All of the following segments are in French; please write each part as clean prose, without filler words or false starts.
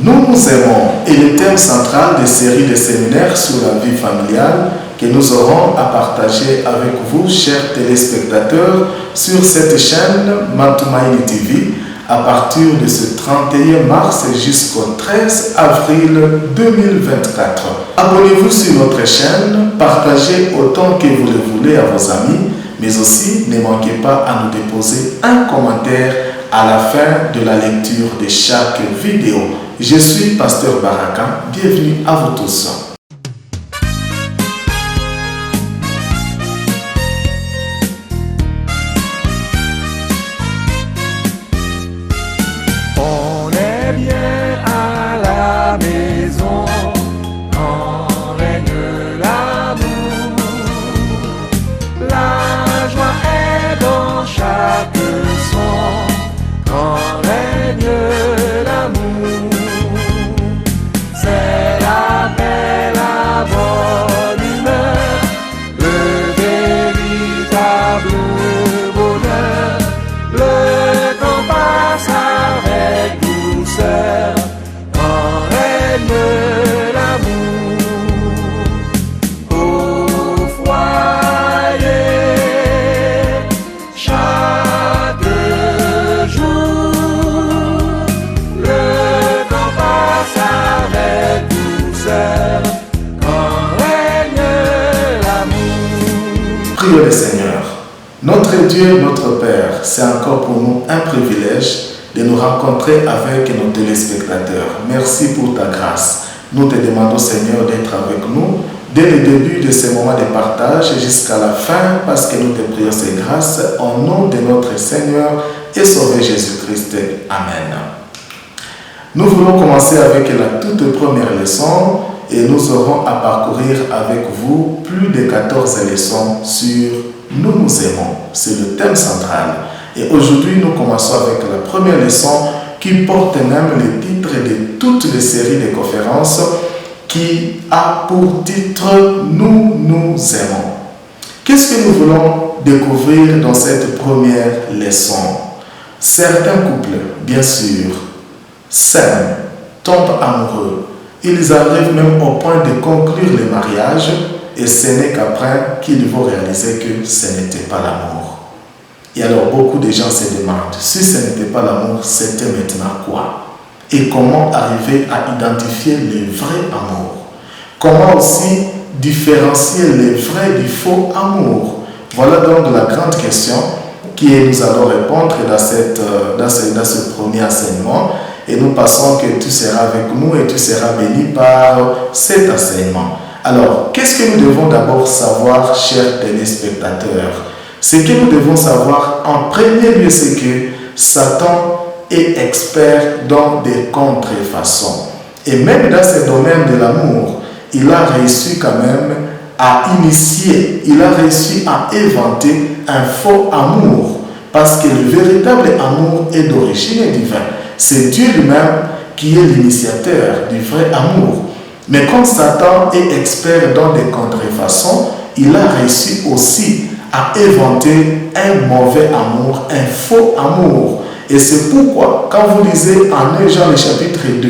Nous nous aimons est le thème central des séries de séminaires sur la vie familiale que nous aurons à partager avec vous, chers téléspectateurs, sur cette chaîne Matumaini TV à partir de ce 31 mars jusqu'au 13 avril 2024. Abonnez-vous sur notre chaîne, partagez autant que vous le voulez à vos amis, mais aussi ne manquez pas à nous déposer un commentaire à la fin de la lecture de chaque vidéo. Je suis Pasteur Baraka, bienvenue à vous tous. On est bien à la maison quand règne l'amour. La joie est dans chaque son quand règne l'amour. C'est la paix, la bonne humeur, le véritable bonheur. Le temps passe avec douceur quand règne l'amour. Au foyer, chaque jour, le temps passe avec douceur quand règne l'amour. Prions le Seigneur. Notre Dieu, notre Père, c'est encore pour nous un privilège de nous rencontrer avec nos téléspectateurs. Merci pour ta grâce. Nous te demandons, Seigneur, d'être avec nous dès le début de ce moment de partage jusqu'à la fin, parce que nous te prions ces grâces au nom de notre Seigneur et Sauveur Jésus-Christ. Amen. Nous voulons commencer avec la toute première leçon et nous aurons à parcourir avec vous plus de 14 leçons sur Nous nous aimons. C'est le thème central. Et aujourd'hui, nous commençons avec la première leçon qui porte même le titre de toutes les séries de conférences qui a pour titre Nous nous aimons. Qu'est-ce que nous voulons découvrir dans cette première leçon? Certains couples, bien sûr, s'aiment, tombent amoureux. Ils arrivent même au point de conclure le mariage et ce n'est qu'après qu'ils vont réaliser que ce n'était pas l'amour. Et alors beaucoup de gens se demandent, si ce n'était pas l'amour, c'était maintenant quoi? Et comment arriver à identifier le vrai amour? Comment aussi différencier le vrai du faux amour? Voilà donc la grande question que nous allons répondre dans ce premier enseignement. Et nous passons que tu seras avec nous et tu seras béni par cet enseignement. Alors, qu'est-ce que nous devons d'abord savoir, chers téléspectateurs? Ce que nous devons savoir en premier lieu, c'est que Satan est expert dans des contrefaçons. Et même dans ce domaine de l'amour, il a réussi quand même à initier, il a réussi à inventer un faux amour. Parce que le véritable amour est d'origine divine. C'est Dieu lui-même qui est l'initiateur du vrai amour. Mais comme Satan est expert dans des contrefaçons, il a réussi aussi à inventer un mauvais amour, un faux amour. Et c'est pourquoi, quand vous lisez en 1 Jean le chapitre 2,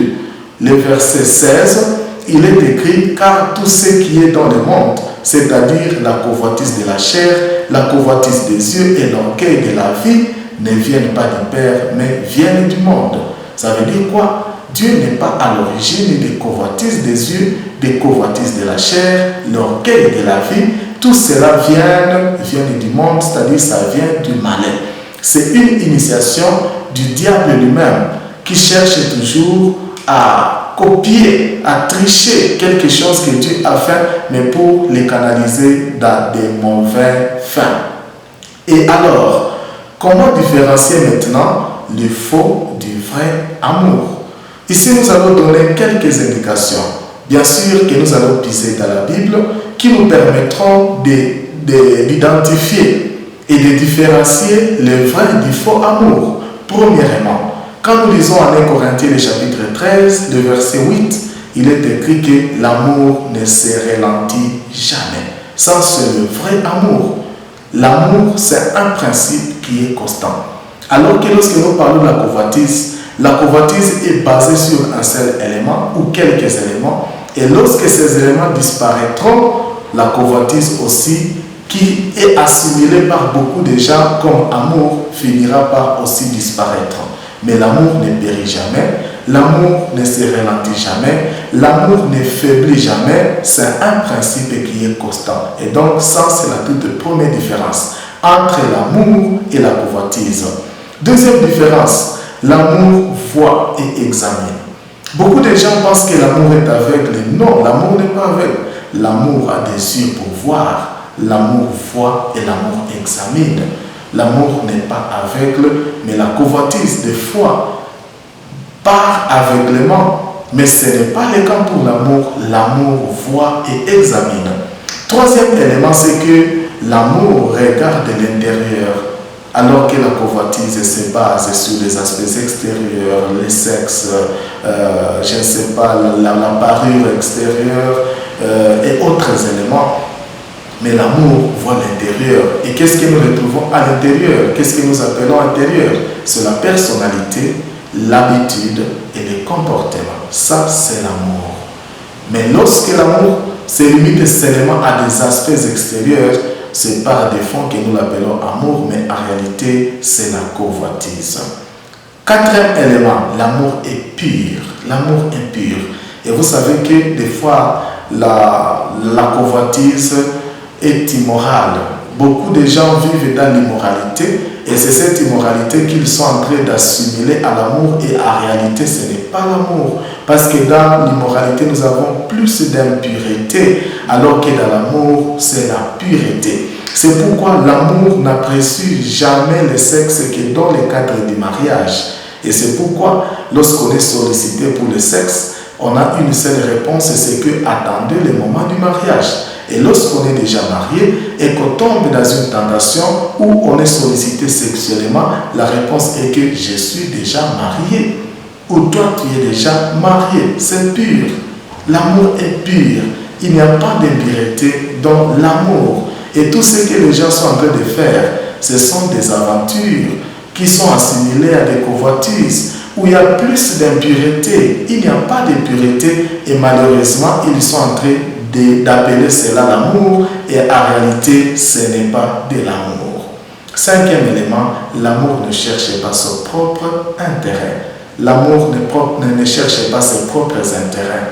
le verset 16, il est écrit « Car tout ce qui est dans le monde, c'est-à-dire la convoitise de la chair, la convoitise des yeux et l'orgueil de la vie, ne viennent pas du Père, mais viennent du monde. » Ça veut dire quoi? Dieu n'est pas à l'origine des convoitises des yeux, des convoitises de la chair, l'orgueil de la vie. Tout cela vient du monde, c'est-à-dire ça vient du malin. C'est une initiation du diable lui-même qui cherche toujours à copier, à tricher quelque chose que Dieu a fait, mais pour les canaliser dans des mauvais fins. Et alors, comment différencier maintenant le faux du vrai amour? Ici, nous allons donner quelques indications. Bien sûr que nous allons puiser dans la Bible qui nous permettront d'identifier et de différencier le vrai du faux amour. Premièrement, quand nous lisons en 1 Corinthiens le chapitre 13, le verset 8, il est écrit que l'amour ne se ralentit jamais. Ça, c'est le vrai amour. L'amour, c'est un principe qui est constant. Alors que lorsque nous parlons de la convoitise, La convoitise est basée sur un seul élément ou quelques éléments. Et lorsque ces éléments disparaîtront, la convoitise aussi, qui est assimilée par beaucoup de gens comme amour, finira par aussi disparaître. Mais l'amour ne périt jamais, l'amour ne se ralentit jamais, l'amour ne faiblit jamais. C'est un principe qui est constant. Et donc ça, c'est la toute première différence entre l'amour et la convoitise. Deuxième différence, l'amour voit et examine. Beaucoup de gens pensent que l'amour est aveugle. Non, l'amour n'est pas aveugle. L'amour a des yeux pour voir. L'amour voit et l'amour examine. L'amour n'est pas aveugle, mais la convoitise, des fois, part aveuglement. Mais ce n'est pas le cas pour l'amour. L'amour voit et examine. Troisième élément, c'est que l'amour regarde l'intérieur, alors que la convoitise se base sur les aspects extérieurs, le sexe, je ne sais pas, la parure extérieure et autres éléments. Mais l'amour voit l'intérieur. Et qu'est-ce que nous retrouvons à l'intérieur? Qu'est-ce que nous appelons intérieur? C'est la personnalité, l'habitude et le comportement. Ça, c'est l'amour. Mais lorsque l'amour se limite seulement à des aspects extérieurs, c'est par défaut que nous l'appelons amour, mais en réalité, c'est la convoitise. Quatrième élément, l'amour est pur. L'amour est pur. Et vous savez que des fois, la convoitise est immorale. Beaucoup de gens vivent dans l'immoralité et c'est cette immoralité qu'ils sont en train d'assimiler à l'amour et en réalité ce n'est pas l'amour. Parce que dans l'immoralité nous avons plus d'impureté alors que dans l'amour c'est la pureté. C'est pourquoi l'amour n'apprécie jamais le sexe que dans le cadre du mariage. Et c'est pourquoi lorsqu'on est sollicité pour le sexe, on a une seule réponse, c'est que attendez le moment du mariage. Et lorsqu'on est déjà marié et qu'on tombe dans une tentation où on est sollicité sexuellement, la réponse est que je suis déjà marié. Ou toi tu es déjà marié. C'est pur. L'amour est pur. Il n'y a pas d'impureté dans l'amour. Et tout ce que les gens sont en train de faire, ce sont des aventures qui sont assimilées à des convoitises, où il y a plus d'impureté. Il n'y a pas d'impureté et malheureusement, ils sont en train d'appeler cela l'amour et en réalité, ce n'est pas de l'amour. Cinquième élément, l'amour ne cherche pas son propre intérêt. L'amour ne cherche pas ses propres intérêts.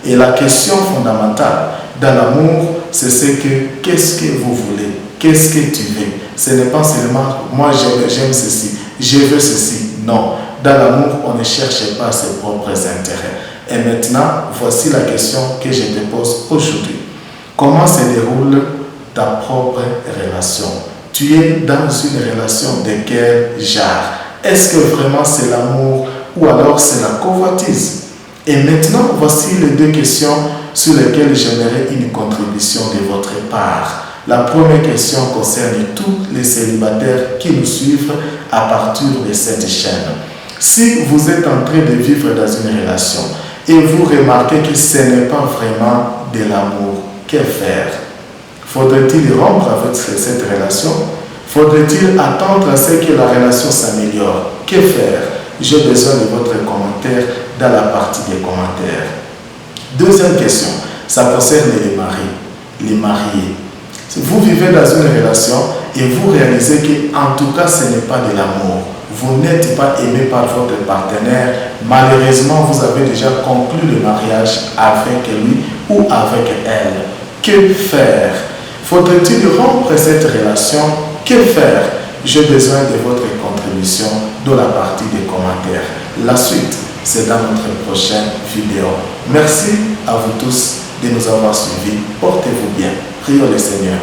Et la question fondamentale dans l'amour, c'est que qu'est-ce que vous voulez? Qu'est-ce que tu veux? Ce n'est pas seulement moi j'aime ceci, je veux ceci. Non. Dans l'amour, on ne cherche pas ses propres intérêts. Et maintenant, voici la question que je te pose aujourd'hui. Comment se déroule ta propre relation? Tu es dans une relation de quel genre? Est-ce que vraiment c'est l'amour ou alors c'est la convoitise? Et maintenant, voici les deux questions sur lesquelles j'aimerais une contribution de votre part. La première question concerne tous les célibataires qui nous suivent à partir de cette chaîne. Si vous êtes en train de vivre dans une relation et vous remarquez que ce n'est pas vraiment de l'amour, que faire? Faudrait-il rompre avec cette relation? Faudrait-il attendre à ce que la relation s'améliore? Que faire? J'ai besoin de votre commentaire dans la partie des commentaires. Deuxième question, ça concerne les maris, les mariés. Si vous vivez dans une relation et vous réalisez qu'en tout cas ce n'est pas de l'amour, vous n'êtes pas aimé par votre partenaire, malheureusement vous avez déjà conclu le mariage avec lui ou avec elle. Que faire? Faudrait-il rompre cette relation? Que faire? J'ai besoin de votre contribution dans la partie des commentaires. La suite, c'est dans notre prochaine vidéo. Merci à vous tous de nous avoir suivis. Portez-vous bien. Prions le Seigneur.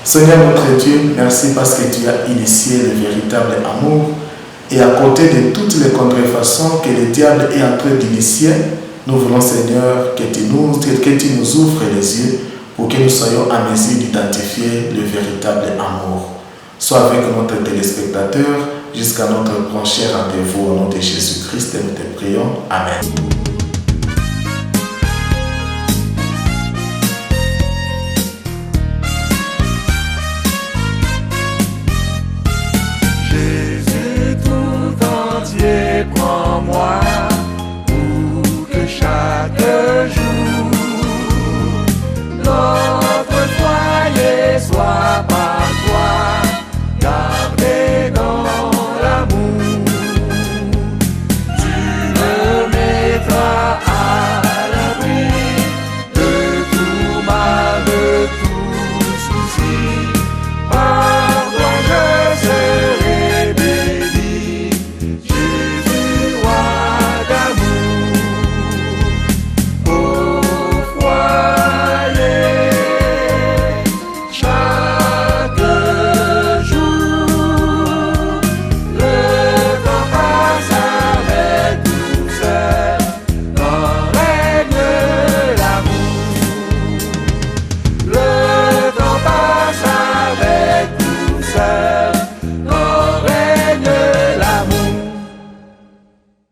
Seigneur notre Dieu, merci parce que tu as initié le véritable amour et à côté de toutes les contrefaçons que le diable est en train d'initier, nous voulons Seigneur que tu nous ouvres les yeux pour que nous soyons en mesure d'identifier le véritable amour. Sois avec notre téléspectateur jusqu'à notre prochain rendez-vous au nom de Jésus-Christ et nous te prions. Amen. Jésus tout entier prend chaque